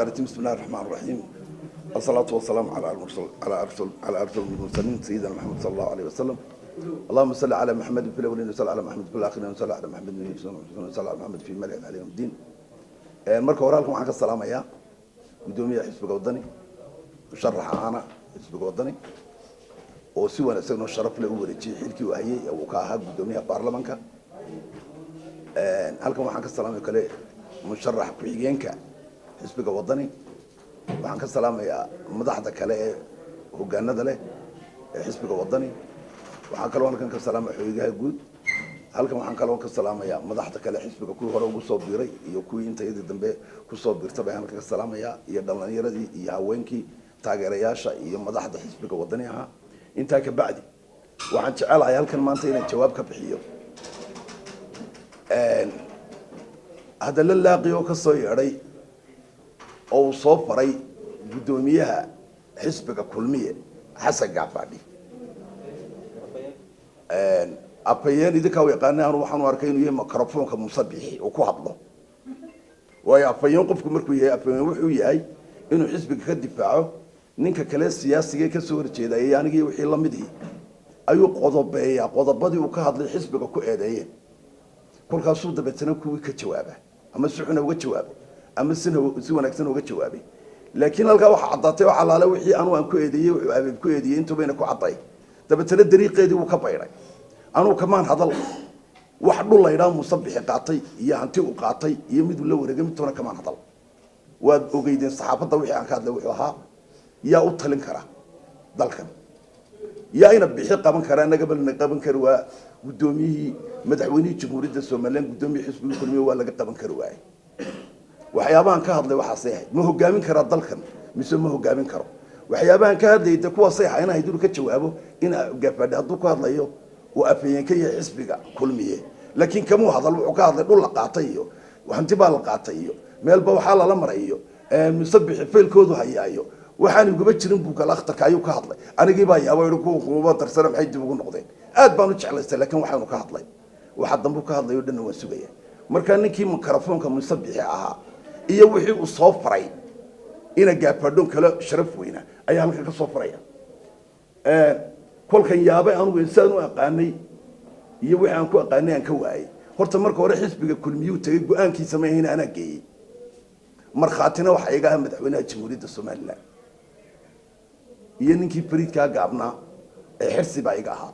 بسم الله الرحمن الرحيم. الصلاة والسلام على أرسل المرسلين سيدنا محمد صلى الله عليه وسلم. اللهم صل على محمد في الأولين وصل على محمد في الآخرين وصل على محمد وصل على محمد في الملأ عليهم الدين. مركب ورالكم عنك السلام يا قدومي حزب وطني وشرح أنا حزب وطني وسوى نسينا الشرف الأول شيء حلكي وهي وكاها قدومي البرلمان halkan waxaan ka salaamay kale musharax ku-xigeenka xisbiga wadani waxaan ka salaamayaa madaxda kale ee hoggaanada leh ee xisbiga wadani waxaan kaloo halkan ka salaamay xogaha guud halkan waxaan kaloo ka salaamayaa madaxda kale xisbiga kuwii hore ugu soo biiray iyo kuwii intayada dambe ku soo biirtay baan halkan ka salaamayaa iyo dhalinyaradii iyo haweenkii taageerayaasha iyo madaxda xisbiga wadani aha intaa ka bacdi waxaan jecelahay halkan maanta inaan jawaab ka bixiyo هذا اللاقي وكسر يري أو صفري قدوميها حسبك كلمية حسن قعفاني أبيان إذا كانوا يقانا روحان واركين يهم كرفون كمصبيحي وكوهبله ويا أبيان قفكم مركوية أبيان وحوي هاي إنه حسبك كدفاعه نينك كلاس سياسي كسور كذا يعني جي وحي الله مدي أيو قضبة قضبة وكهذا حسبك كأديه كل خاصو دبتنا كوي كجوابه أما سحنا وجوابه أما سوى نكسنا وجوابه لكن الجو حضرته وحلا وحي أنا وأنكو يدي وأبيكو يدي أنتوا بينكوا عطاي دبتنا الدريق يدي وكبيرة أنا كمان هذا واحد الله يرام مصبح قاطي يا أنتي وقاطي يمد ولا ورقم تونا كمان هذا وجيدين الصحافة ضوي عن كذا وحها يا أطلع كرا ذلكن يا أين بحق من كرانا قبل كروا قدومي مدحوني جمهورية الصوماليين قدومي حزب الكلمية ولا قبل كرواي وحيابان كهذا وحصيح ما هو جامين كرا ضلكن مثل ما هو جامين كرا وحيابان كهذا يتكوا صيح أنا هيدور كتشوابه إن جاب هذوك هذا ليه وأبين كي حزب كلمية لكن كمو هذا الوقاض دول قاطيه وحنتبه القاطيه مال بوحال الأمر مصبح في الكود هيايو waxaan ugu bajirin buuga laqtarka ayuu ka hadlay anigii baa yaabay kuwa tarsana maxay dib ugu noqdeen aad baan u jeclaystay laakiin waxaanu ka hadlay waxa dambu ka hadlay oo dhan waan sugaya marka ninkii mikrofoonka musabixi ahaa iyo wixii uu soo faray ina gaafadon kale sharaf weyna ayaa halka ka soo faraya kolkan yaabay anigu insaan u aqaanay iyo wixii aan ku aqaanay aan ka waayay horta marka hore xisbiga kulmiyuu tagay go'aankiisa ma ahayn ana geeyay markhaatina waxa iga ah madaxweynaha jamhuuriyadda Soomaaliland iyo ninkii fariidka gaabna ee xirsi baa iga ahaa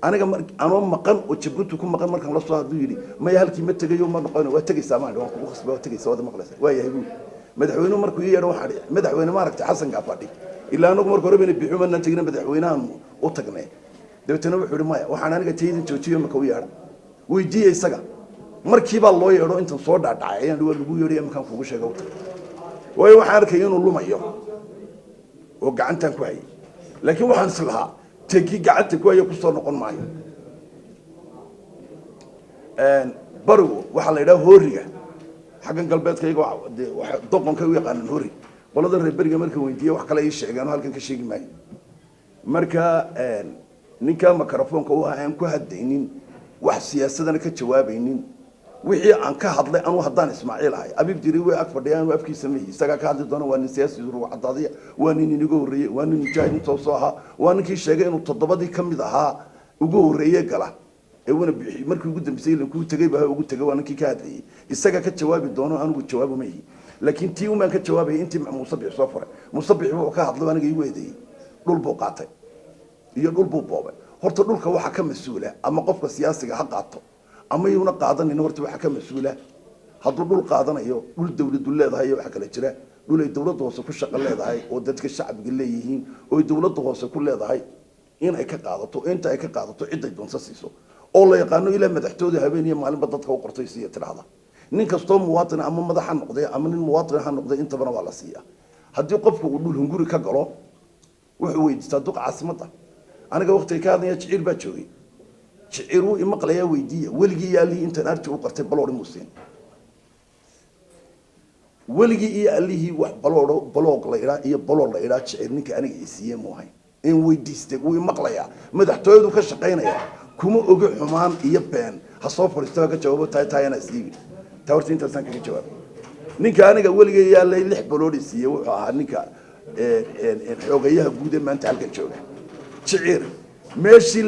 aniga anoo maqan oo Djibouti ku maqan markan la soo haduu yiri ma halkii ma tagayo ma noqon waa tagaysaa ma waan kugu khasbaa tagaysaa wada maqlaysa waa yahay madaxweynuhu markuu yeero waxa madaxweyne ma aragtay xasan gaafadhi ilaa anagu markii hore bixi ma tagin madaxweynahan u tagnay dabtana wuxuu yiri ma waxaan aniga taydin joojiyo ma ka yeero weydiiyay isaga markii baa loo yeero inta soo dhaadhacay ayaan lagu yeeray markan kugu sheego way waxaan arkay inuu lumayo oo gacantan ku hayay laakiin waxaan islahaa tagi gacanta ku hayay ku soo noqon maayo baro waxa la yiraahdo hooriga xagan galbeedkayga waxa doqonka u yaqaan hoori qolada reer bariga markay weydiiyay wax kale ay sheegaan halkan ka sheegi maayo marka ninka mikrofoonka uu aan ku hadaynin wax siyaasadana ka jawaabaynin wixii aan ka hadlay anu haddaan Ismaaciil ahay abib diri way ag fadhiyaan afkii sameeyay isaga ka hadli doona waa nin siyaasi ruux cadaadiya waa nin iniga horeeyay waa nin mujaahid soo aha waa ninkii sheegay inuu todobadii kamid ahaa ugu horeeyay gala ee wana bixi markii ugu dambeysay la ku tagay baa ugu tagay waa ninkii ka hadlayay isaga ka jawaabi doono anigu jawaabo ma yihi laakiin tii uma ka jawaabay intii Musabbix soo faray Musabbix wuxuu ka hadlay aniga ii weeday dhul buu qaatay iyo dhul buu boobay horta dhulka waxa ka mas'uula ama qofka siyaasiga ha qaato ama yuna qaadanina horta waxa ka mas'uula hadduu dhul qaadanayo dhul dawladdu leedahay waxa kala jira dhul ay dawladdu hoose ku shaqo leedahay oo dadka shacbiga leeyihiin oo dawladdu hoose ku leedahay in ay ka qaadato inta ay ka qaadato cid ay doonso siiso oo la yaqaano ilaa madaxtooyada habeenimo maalinba dadka u qortay si tiraahda nin kasto muwaadin ama madax noqday ama nin muwaadin ha noqday inta badan waa la siiyaa haddii qofku uu dhul hunguri ka galo wuxuu weydiistaa duq caasimada aniga waqtiga ka hadlaya jiciir baa joogay jiciiru imaqlaya weydiiya weligii yaalii intaan arti u qartay baloor muusin weligii iyo alihii wax baloog la ira iyo baloor la ira jiciir ninka aniga isiye moohay in weydiistay uu imaqlaya madaxtooyadu ka shaqeynaya kuma oga xumaan iyo been ha soo fariisto ka jawaabo taayana isii tawarti inta san ka jawaab ninka aniga weligay yaalay 6 baloodi siiyay wuxuu ahaa ninka xogayaha guud ee maanta halkan jooga jiciir meeshii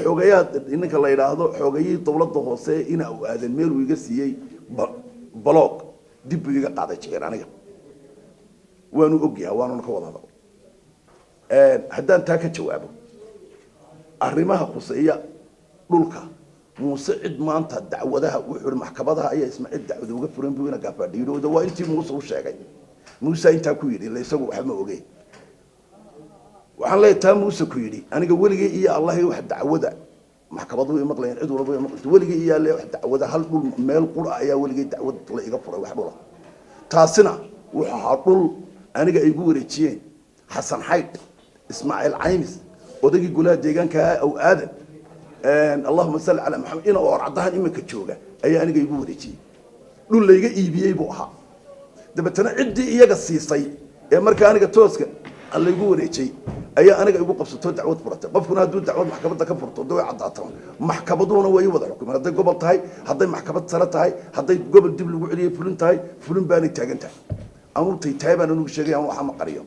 xogayaha ninka la yiraahdo xogayii dawladda hoose ina uu aadan meel uu iga siiyay baloog dib uu iga qaaday jiciir aniga waanu ogyahay waanu ka wada hadal haddaan taa ka jawaabo arrimaha khuseeya dhulka muuse cid maanta dacwadaha wuxuu maxkamadaha ayaa ismaaciil dacwada uga furan buu ina gaafadhiirooda waa intii muuse u sheegay muuse inta ku yiri isagu waxa ma ogey waxaan leeyahay muuse ku yiri aniga weligay iyo allah wax dacwada maxkamadu ay maqlayeen cid walba ay maqlayeen weligay iyo allah wax dacwada hal dhul meel qura ayaa weligay dacwad la iga furay wax dhula taasina waxa dhul aniga ay igu wareejiyeen xasan xayd ismaaciil caymis odagii golaha deegaanka oo aadan اللهم صل على محمد إنا ورعدها إما كتشوجا أي أنا جايبه وريجي لون اللي يجي يبيه بوها ده بتنا عدي إياه السيسي يا مركا أنا جتوسك اللي يجي وريجي أي أنا جايبه قبض دعوة برته بفكر هذا دعوة محكمة كفرته دعوة عضاتهم محكمة دون ويا وضعكم هذا قبل تاي هذا محكمة صلاة تاي هذا قبل دبل وعليه فلان تاي فلان باني تاجن تاي أمور تاي أنا نوشجع أنا وحنا قريم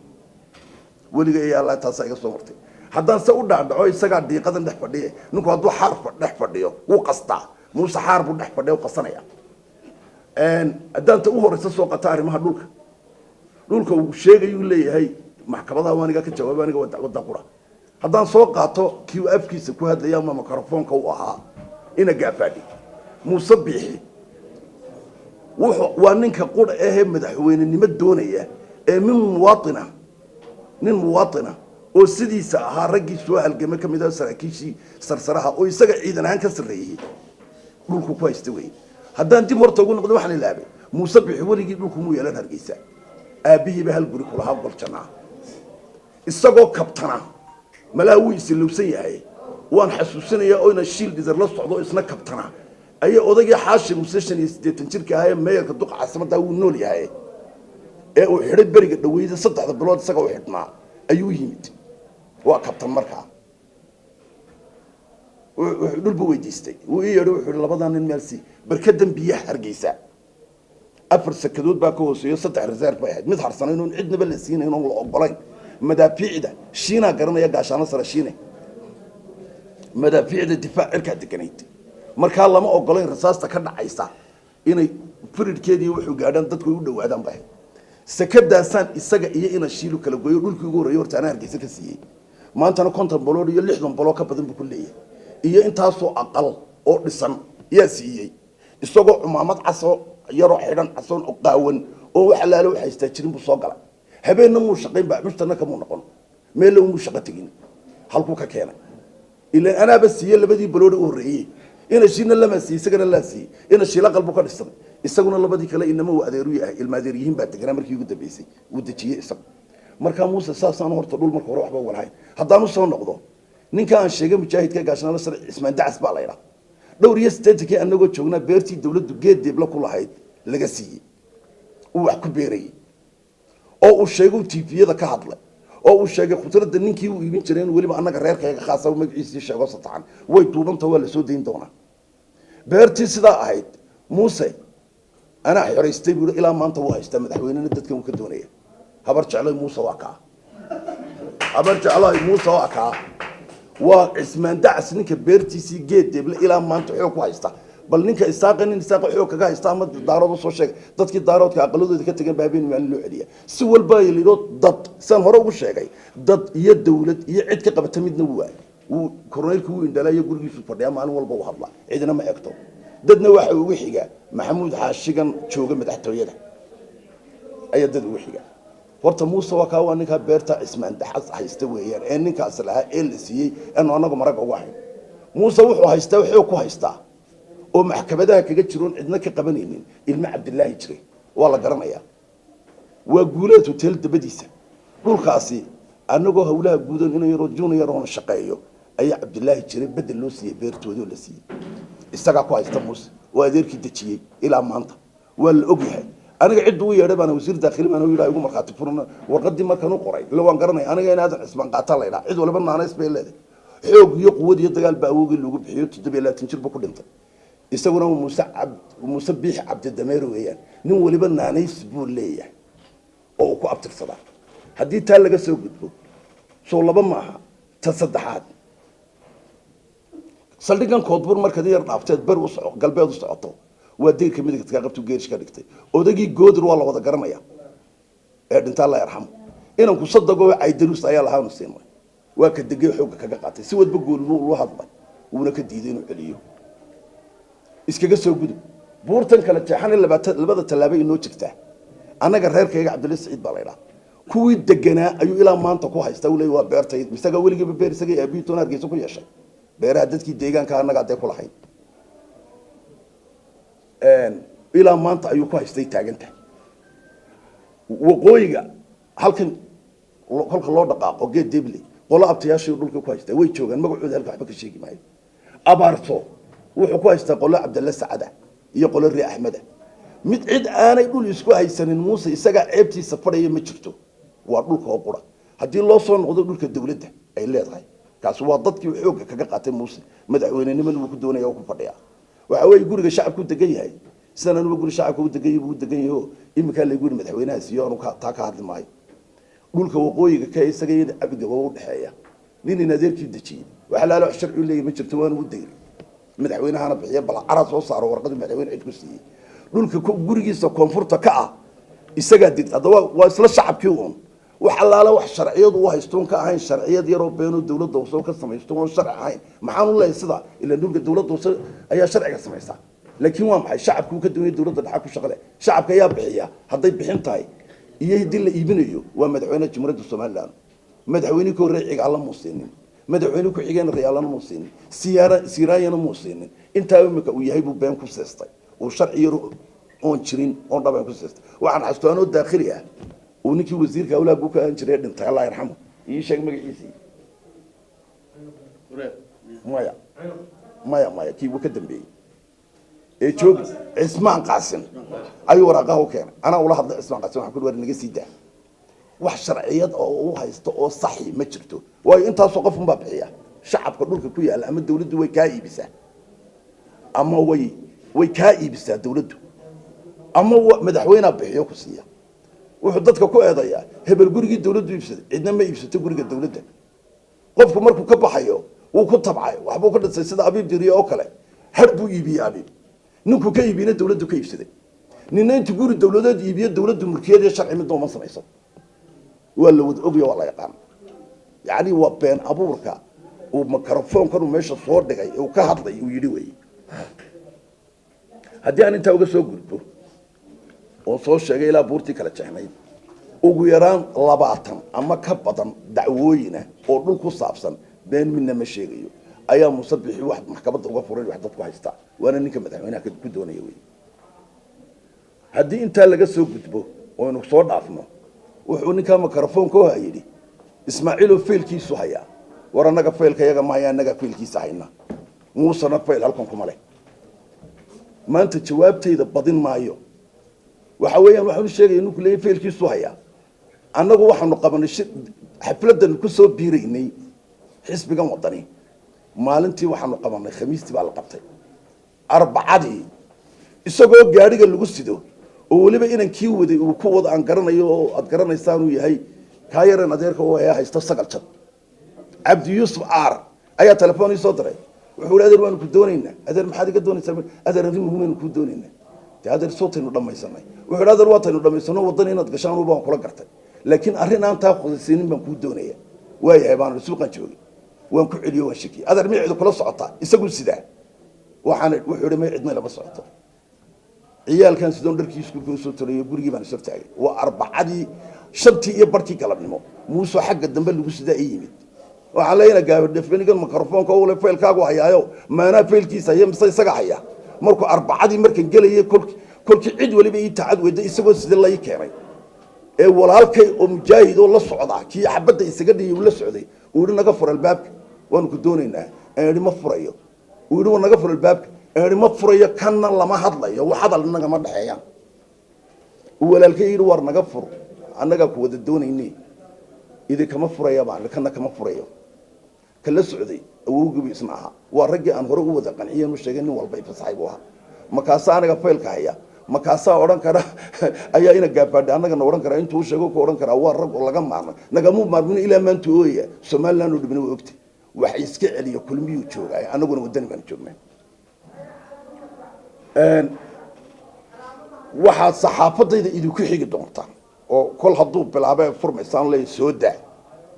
ولي يا الله تاسع صورتي haddaan se u dhaadhaco isaga diiqadan dhex fadhiye ninku hadduu xarf dhex fadhiyo wuu qastaa muuse xaar buu dhex fadhiyo qasanaya haddaan ta u horeysa soo qata arrimaha dhulka uu sheegayuu leeyahay maxkamadaha waaniga ka jawaaba aniga waa dacwadda qura haddaan soo qaato kii uu afkiisa ku hadlaya ama mikrofoonka u ahaa ina gaafadhi muuse biixi waa ninka qura ahee madaxweynenimo doonaya ee nin muwaatina oo sidiisa ahaa raggii soo halgamay kamid ah saraakiishii sarsaraha oo isaga ciidan ahaan ka sareeyay dhulku ku haystay way haddaan dib horta ugu noqdo waxaan ilaabay muuse bixi warigii dhulku muu yeelan hargeysa aabihiiba hal guri kula hab goljanaa isagoo kabtana malaawiisi lowsan yahay waan xasuusinayaa oo ina shiil dhizar la socdo isna kabtana ayaa odagii xaashi muuse 85 jirka ahaa meeyarka duqa caasimada uu nool yahay ee uu xidhay bariga dhaweyda 3 bilood isaga u xidhnaa ayuu yimid waa kabtan markaa dhulba weydiistay wuu ii yeedhay wuxuu labadan nin meel si barkadan biyaha hargeysa 4 sakadood baa ka hooseeyo 3 reserve bay ahayd mid harsan inuu cidnaba la siinay inuu la ogolayn madaafiicda shiina garanaya gaashaana sare shiine madaafiicda difaac irka deganayd markaa lama ogolayn rasaasta ka dhacaysa inay firidkeedii wuxuu gaadhan dadku u dhawaadaan bay sakadaasaan isaga iyo ina shiilu kala gooyo dhulkii ugu horeeyay horta aan hargeysa ka siiyay maantana 50 balood iyo 60 balood ka badan buu ku leeyahay iyo intaasoo aqal oo dhisan yaa siiyay isagoo umaamad caso yaro xidhan casoon oo qaawan oo wax laalo wax haystaa jirin buu soo galay habeenna muu shaqayn baa mustana kama noqon meel uu shaqo tagin halku ka keenay ilaa ana bas siiyay labadii balood u horeeyay ina shiina lama siiyay isagana la siiyay ina shiila qalbu ka dhisan isaguna labadii kale inama uu adeeru yahay ilmaadeer yihiin baa tagnaa markii ugu dambeysay uu dajiyay isagu marka muuse saasaan horta dhul marka hore waxba walahay haddaan soo noqdo ninka aan sheegay mujaahidka gaashanaala sare Ismaan Dacas baa la yiraahdaa dhowr iyo 80 anagoo joognaa beertii dawladdu geed deebla ku lahayd laga siiyay uu wax ku beeray oo uu sheegay TV-yada ka hadlay oo uu sheegay khudradda ninkii uu iibin jiray waliba anaga reerkayga khaas ah magaciisa sheego sataan way duubanta waa la soo deyn doonaa beertii sidaa ahayd muuse أنا حريستي بقول إلى ما أنت وايست مدحويننا دتك مكدونية هبرت على موسى واقع هبرت على موسى واقع واسمان دعس نك بيرتي سي جيد إلى ما أنت حوك وايست بل نك إستاقن إستاق حوك جا إستعمد دارود وصوشك دتك دارود كعقلود دتك تجن بابين معلو عليا سوى الباي اللي رد ضد سام هرب وشيء ضد يد ولد يعد كقبة تمد نواه وكورنيل كوين دلا يقول لي سوبر يا معلم والبو هلا عندنا ما يكتب dadna waxa ugu xiga maxamuud xaashigan jooga madaxtooyada ayaa dad ugu xiga horta muuse waa ka waa ninka beerta Ismaan Dacas haysta weeyaan ee ninkaas laha la siiyay in anagu marag ugu hayn muuse wuxuu haystaa wuxuu ku haystaa oo maxkamadaha kaga jiroon cidna ka qabanaynin ilma Cabdilaahi jiray waa la garanayaa waa guuleed hotel dabadiisa dhulkaasi anagoo hawlaha guudan inay junior oo shaqeeyo ayaa Cabdilaahi jiray bedel loo siiyay beertooda la siiyay isaga ku haysta muuse waa adeerkii dajiyay ilaa maanta waa la ogyahay aniga cid uu yeedhay baan wasiir dakhili baan yiraahdo ugu marxaati furna warqadii markaan u qoray ila waan garanay aniga inaadan Ismaan qaata leeyahay cid walba naanays bay leedahay xoog iyo quwad iyo dagaal baa awoogi lagu bixiyo 27 jir buu ku dhintay isaguna Muuse Biix Cabdi Dameer weeyaan nin waliba naanays buu leeyahay oo ku abtirsada haddii taa laga soo gudbo soo laba maaha ta saddexaad saldhigan koodbur markaad yar dhaafteed bar u soco galbeed u socoto waa deyrka midigta ka qabto geerish ka dhigtay odagii goodir waa la wada garanaya ee dhinta la yarxam inaan ku sadago ay daruus ayaa lahayn siinay waa ka degay xoog kaga qaatay si wadba goolmo loo hadlay uuna ka diiday inuu celiyo iskaga soo gudub buurtan kala jeexan labada talaabay inoo jirtaa anaga reerkayga Cabdulla Saciid baa leeyahay kuwii deganaa ayuu ilaa maanta ku haysta uu leeyahay waa beertay misaga waligiiba beer isaga abiitoon argeyso ku yeeshay beeraha dadkii deegaanka anaga aday ku lahayn ilaa maanta ayuu ku haystay taaganta waqooyiga halkan kolka loo dhaqaaqo geed deble qola abtayaashii dhulka ku haystay way joogan magacooda halka waxba ka sheegi maayo abaarto wuxuu ku haystaa qola Cabdulla Saciid iyo qola Ri Axmed mid cid aanay dhul isku haysanin Muuse isaga ceebtiisa fadhiyo ma jirto waa dhulka oo qura hadii loo soo noqdo dhulka dawladda ay leedahay kaas waa dadkii xoog kaga qaatay Muuse madaxweynenimada uu ku doonayo ku fadhiya waxa way guriga shacabku degan yahay sanad uu guriga shacabku degan yahay imika la guri madaxweynaha siyo aanu ka taa ka hadli maayo dhulka waqooyiga ka isaga yada abdiga oo u dhaxeeya nin adeerkii dajiyay waxa la sharci leeyahay ma jirto waan u deeyay madaxweynahana bixiya bal aras soo saaro warqad madaxweyne cid ku siiyay dhulka gurigiisa koonfurta ka ah isaga digta waa isla shacabkii uun wax allaala wax sharciyadu u haystoon ka ahayn sharciyad yar oo beeno dawladda soo ka sameeysto oo sharci ahayn maxaan u leeyahay sida ila dhulka dawladda ayaa sharciga sameeysta laakiin waa maxay shacabku ka doonay dawladda dhaxal ku shaqale shacabka ayaa bixiya haday bixin tahay iyo hadii la iibinayo waa madaxweynaha Jamhuuriyadda Soomaaliland madaxweyne ku reeciga alla muusinin madaxweyne ku xigeen reeyalana muusinin siyaarayana muusinin inta imika uu yahay buu been ku seestay oo sharci yar oo jirin oo dhaban ku seestay waxaan xastaano daakhili ah oo ninkii wasiirka awlaad buu ka aan jiray dhintay Allah yarxamo ii sheeg magaciisa maya kii uu ka dambeeyay ee joog Ismaan Qaasim ayuu waraqaha u keenay ana ula hadlay Ismaan Qaasim waxaan ku war naga sii daa wax sharciyad oo uu haysto oo saxi ma jirto way intaas oo qof unba bixiya shacabka dhulka ku yaala ama dawladdu way ka iibisaa ama way ka iibisaa dawladdu ama madaxweynaha bixiyo ku siiya wuxuu dadka ku eedayaa hebel gurigii dawladdu iibsaday cidna ma iibsato guriga dawladda qofku markuu ka baxayo uu ku tabcay waxba ku dhasay sida abiib diriyo oo kale had buu iibiyay abiib ninku ka iibina dawladdu ka iibsaday ninna inta guri dawladeed iibiyo dawladdu mulkiyeed sharci mid dooma samayso wala wad ogiyo wala yaqaan yaani waa been abuurka uu mikrofoonka uu meesha soo dhigay uu ka hadlay uu yiri way hadii aan inta uga soo gudbo oo soo sheegay ilaa buurtii kala jeexnay ugu yaraan 20 ama ka badan dacwooyina oo dhul ku saabsan been midna ma sheegayo ayaa Muuse Biix wax maxkamadda uga furay wax dadku haysta waana ninka madaxweynaha ku doonaya way hadii inta laga soo gudbo oo inuu soo dhaafno wuxuu ninka mikrofoonka oo yiri Ismaaciil feelkiisu haya war anaga feelka yaga ma haya anaga feelkiisa hayna Muuse na feel halkan kuma leh maanta jawaabtayda badin maayo waxa weeyaan waxaan sheegay inuu leeyahay feelkiisu haya anagu waxaanu qabanay xafladan ku soo biireynay xisbigan wadani maalintii waxaanu qabanay khamiistii baa la qabtay arbacadii isagoo gaariga lagu sido oo waliba inaan kii waday uu ku wada aan garanayo oo aad garanaysaan uu yahay ka yaran adeerka oo ay haysto sagal jad Abdi Yusuf Aar ayaa telefoon ii soo diray wuxuu adeer waan ku doonaynaa adeer maxaad iga doonaysaa adeer arrin muhiim ah ku doonaynaa adeer sootaynu dhamaysanay wuxuu adeer waataynu dhamaysano wadan inaad gashaan uu baan kula gartay laakiin arrin aan taa qodaysiinin baan ku doonaya waayahay baan suuqan joogay waan ku celiyo waan shaki adeer miciid kula socota isagu sidaa waxaan wuxuu dhimay cidna lama socoto ciyaalkan sidoo dharkiisu ku soo tolay gurigii baan soo taagay waa arbacadii shantii iyo barkii galabnimo Muuse xagga dambe lagu sidaa yimid waxaan leeyahay gaabir dhafanigan mikrofoonka oo le feelkaagu hayaayo maana feelkiisa iyo mise isaga haya markuu arbacadii markan galay kolkii cid waliba ii taacad wada isagoo sidii la keenay ee walaalkay oo mujaahid oo la socda kii xabada isaga dhiyay la socday uu naga furo albaabka waan ku doonaynaa aan ma furayo uu naga furo albaabka aan ma furayo kana lama hadlayo wax hadal naga ma dhaxeeyaan walaalkay war naga furo anaga ku wada doonaynay idin kama furayo baan kana kama furayo kala socday awowgiiba ismaaha waa raggii aan hore u wada qanciyeen u sheegay nin walba fasaxay buu ahaa markaasa anaga faylka haya markaasa oran kara ayaa ina gaafaadhay annagana oran kara intuu sheego ku oran kara waa rag oo laga maarmay nagamu maarmin ilaa maanta ooya Soomaaliland oo dhibna waa ogtay wax iska celiyo kulmiyu joogay annaguna wadani baan joognay waxa saxaafadayda idinku xigi doontaa oo kol haduu bilaabay furmaysan leh soo daa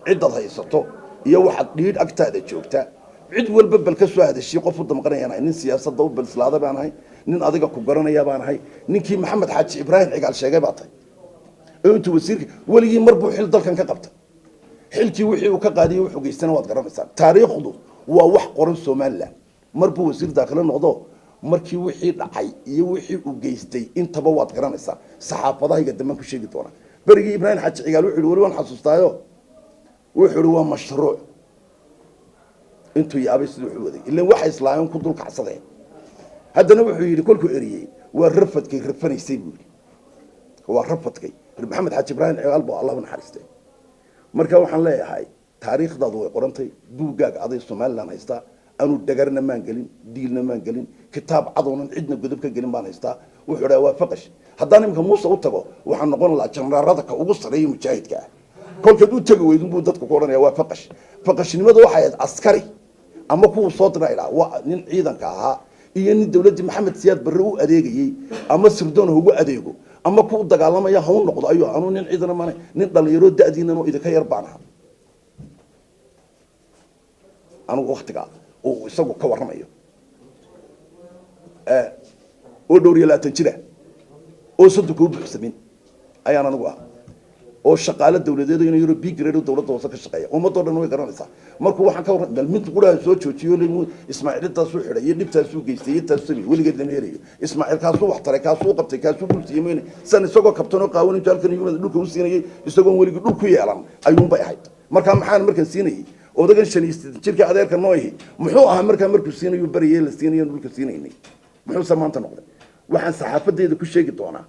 cidad haysato iyo waxa dhiid agtaada joogta cid walba bal ka soo hadashii qof u damqanayana nin siyaasadda u bilslaada baan ahay nin adiga ku garanaya baan ahay ninkii maxamed xaaji ibraahim cigaal sheegay baa tay intuu wasiirka waligii marbu xil dalkan ka qabta xilkii wixii uu ka qaadiyay wuxuu geystana waad garanaysaa taariikhdu waa wax qoran Soomaaliland marbu wasiir daaqil noqdo markii wixii dhacay iyo wixii uu geystay intaba waad garanaysaa saxaafadaha dambe ku sheegi doona barigi ibraahim xaaji cigaal wuxuu wali waan xasuustaayo wuxuu waa mashruuc intuu yaabay sidoo waday ilaa waxa islaayeen ku dul kacsadeen haddana wuxuu yiri kolku eriyay waa rafadkay rafanaysay buu waa rafadkay maxamed xaaji ibraahim cigaal baa Allah naxariistay marka waxaan leeyahay taariikhdaadu way qorantay buugaaga aday Soomaaliland haysta anu dagarna maan galin diilna maan galin kitaab cadoonan cidna gudub ka galin baan haysta wuxuu waa faqash haddaan imka Muuse u tago waxaan noqon lahaa janraarada ka ugu sareeyay mujaahidka kolka uu tago weydin buu dadku ku oranaya waa faqash faqashnimadu waxay ahayd askari ama kuwa soo dirayla waa nin ciidanka ahaa iyo nin dawladda Maxamed Siyaad Barre u adeegayay ama sirdoon ugu adeego ama ku dagaalamaya hawl noqdo ayuu aanu nin ciidan ma nin dhalinyaro daadiinano idinka yar baan ahaa anu waqtiga oo isagu ka waramayo oo dhowr iyo 20 jira oo saddex u buuxsamin ayaan anigu ah oo shaqaale dawladeed inay yiro big grade dawladda hoose ka shaqeeya ummadoo dhan way garanaysaa markuu waxaan ka waran mid quraha soo joojiyo leeyahay Ismaaciil taas uu xiray dibtaas uu geystay taas sabi waligeed lama helayo Ismaaciil kaas uu wax taray kaas uu qabtay kaas uu bultiimeen san isagoo kabtano qaawan inta halkan yimid dhulka uu siinayay isagoo waligeed dhulku yeelan ayuun bay ahayd marka maxaan markan siinayay odagan shaniist jirka adeerka nooyi muxuu ahaa markuu siinayo bariyay la siinayo dhulka siinaynay muxuu samaanta noqday waxaan saxaafadeeda ku sheegi doonaa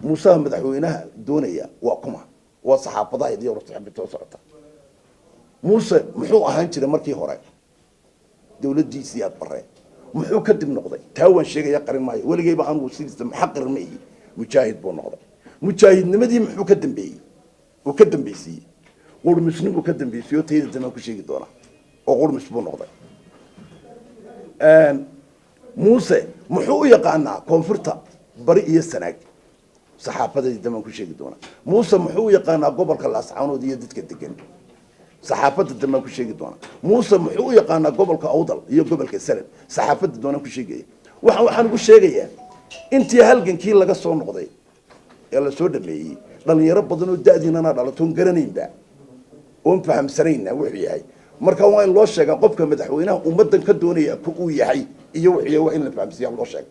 Muuse madaxweynaha doonaya waa kuma waa saxaafadaha iyo warsaxaabta socota Muuse muxuu ahaan jiray markii hore dawladdiisii aad Barre muxuu ka dib noqday taawan sheegaya qarin maayo waligeyba aan uu sidii muxaqir ma yihi mujaahid buu noqday mujaahidnimadii muxuu ka dambeeyay oo ka dambeysay qurmisnimu ka dambeysay oo tayada dama ku sheegi doona oo qurmis buu noqday Muuse muxuu u yaqaanaa koonfurta bari iyo sanaag saxaafadii dama ku sheegi doona Muuse muxuu u yaqaanaa gobolka Laascaanood iyo dadka degan saxaafada dama ku sheegi doona Muuse muxuu u yaqaanaa gobolka Awdal iyo gobolka Salab saxaafada doona ku sheegay waxaan ugu sheegayaa intii halgankii laga soo noqday ee la soo dhameeyay dhalinyaro badan oo daadiinana dhalato garanaynba oo fahamsanayna wuxuu yahay marka waa in loo sheegaa qofka madaxweynaha ummadan ka doonaya ku uu yahay iyo wixii waa in la fahamsiyo loo sheego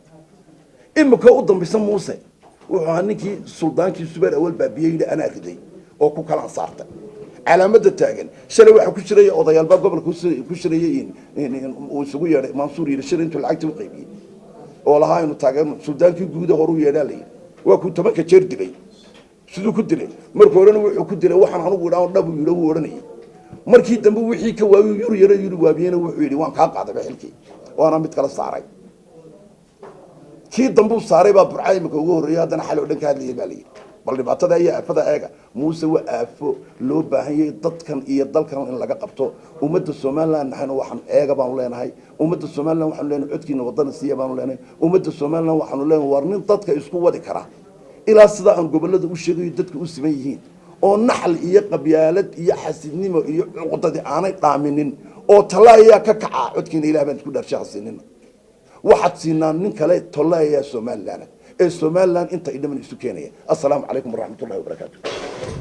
imika u dambaysan Muuse wuxuu ninkii suldaankii Subayr awal baabiyay ana riday oo ku kala saartay calaamada taagan shalay waxa ku jiray odayalba gobolka ku shirayeen uu isugu yeeray Mansuur iyo shirin intuu lacagta u qaybiyay oo lahaa inuu taagan suldaankii guud horu yeedhalay waa ku tobanka jeer dilay sidoo ku dilay markii horena wuxuu ku dilay waxaan anigu idhaa dhab uu yiraahdo oranay markii dambe wixii ka waayo yuru waabiyana wuxuu yiri waan ka qaaday xilkii waana mid kala saaray kii dambu saaray baa burcaymka ugu horeeyay hadana xal oo dhan ka hadlayay baa leeyahay bal dhibaatada ay afada eega Muuse waa aafo loo baahan yahay dadkan iyo dalkan in laga qabto ummadda Soomaaliland naxana waxaan eega baan leenahay ummadda Soomaaliland waxaan leenahay codkiina wadana siiya baan leenahay ummadda Soomaaliland waxaan leenahay war nin dadka isku wadi kara ilaa sida aan gobolada u sheegay dadku u siman yihiin oo naxal iyo qabyaalad iyo xasidnimo iyo cuqdadi aanay dhaaminin oo talaaya ka kaca codkiina Ilaahay baan isku dharshaxsinina waxaad siinaan nin kale talaaya Soomaaliland ee Soomaaliland inta idhaman isu keenaya assalaamu calaykum waraxmatullaahi wabarakaatuh